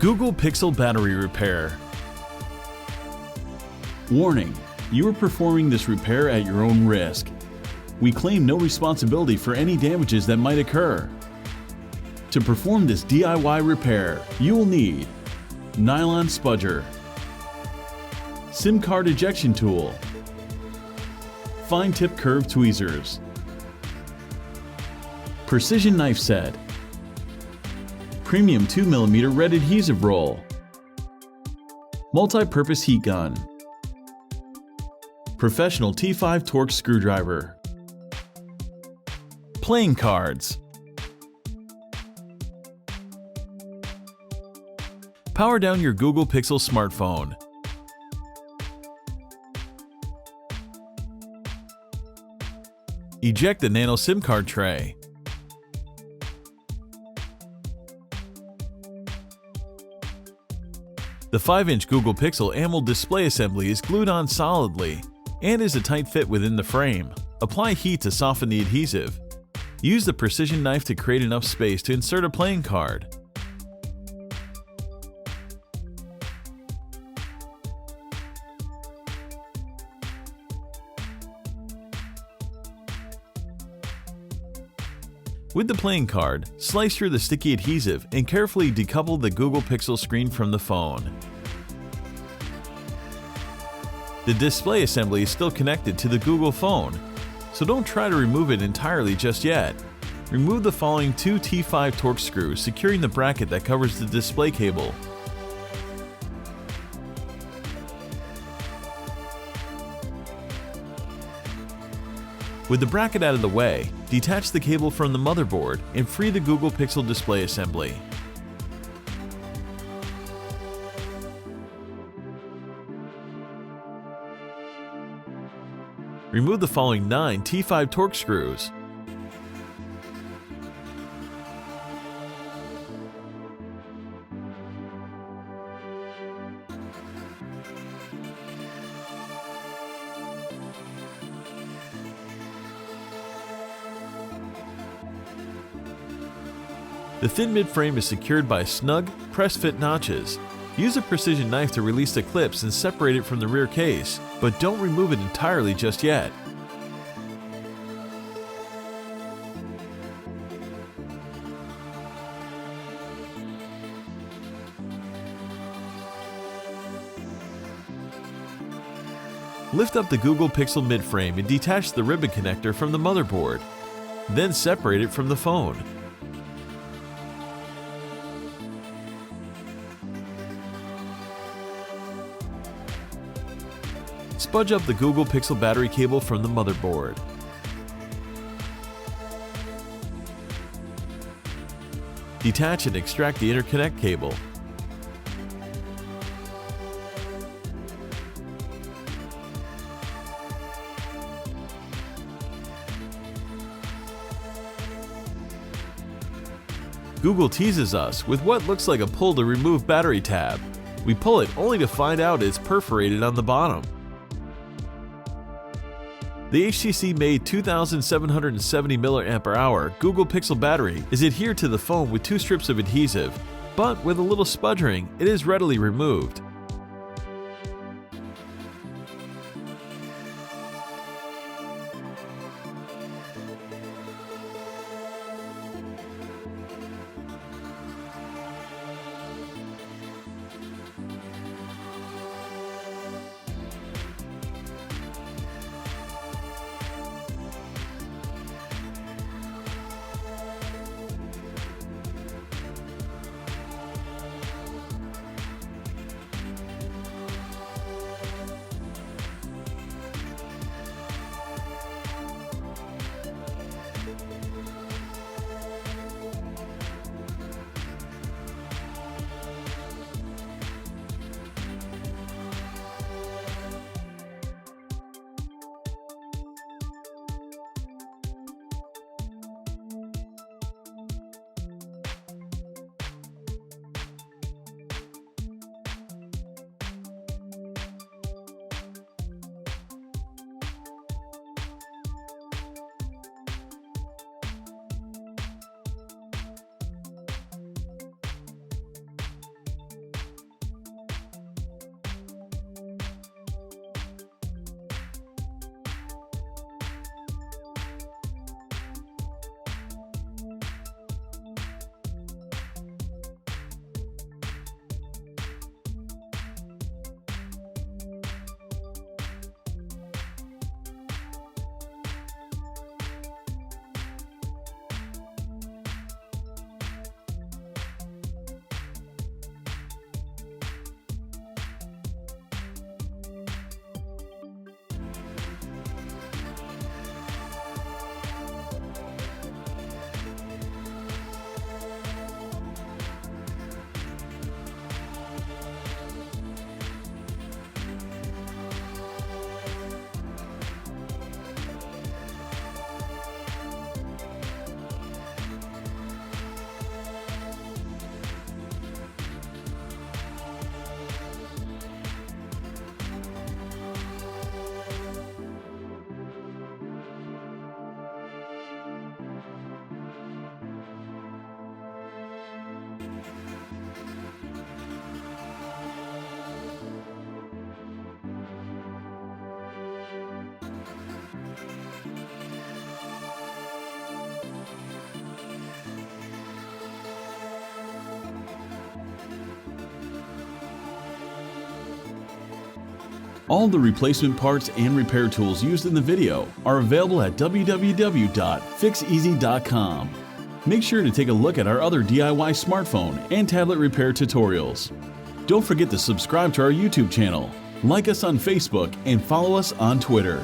Google Pixel battery repair. Warning: you are performing this repair at your own risk. We claim no responsibility for any damages that might occur. To perform this DIY repair, you will need Nylon Spudger, SIM card ejection tool, fine tip curved tweezers, precision knife set, premium 2mm red adhesive roll, multi-purpose heat gun, professional T5 Torx screwdriver, playing cards. Power down your Google Pixel smartphone. Eject the Nano-SIM card tray. The 5-inch Google Pixel AMOLED display assembly is glued on solidly and is a tight fit within the frame. Apply heat to soften the adhesive. Use the precision knife to create enough space to insert a playing card. With the playing card, slice through the sticky adhesive and carefully decouple the Google Pixel screen from the phone. The display assembly is still connected to the Google phone, so don't try to remove it entirely just yet. Remove the following 2 T5 Torx screws securing the bracket that covers the display cable. With the bracket out of the way, detach the cable from the motherboard and free the Google Pixel display assembly. Remove the following 9 T5 Torx screws. The thin mid-frame is secured by snug, press-fit notches. Use a precision knife to release the clips and separate it from the rear case, but don't remove it entirely just yet. Lift up the Google Pixel mid-frame and detach the ribbon connector from the motherboard. Then separate it from the phone. Spudge up the Google Pixel battery cable from the motherboard. Detach and extract the interconnect cable. Google teases us with what looks like a pull to remove battery tab. We pull it only to find out it's perforated on the bottom. The HTC-made 2770 mAh Google Pixel battery is adhered to the phone with 2 strips of adhesive, but with a little sputtering, it is readily removed. All the replacement parts and repair tools used in the video are available at www.Fixez.com. Make sure to take a look at our other DIY smartphone and tablet repair tutorials. Don't forget to subscribe to our YouTube channel, like us on Facebook, and follow us on Twitter.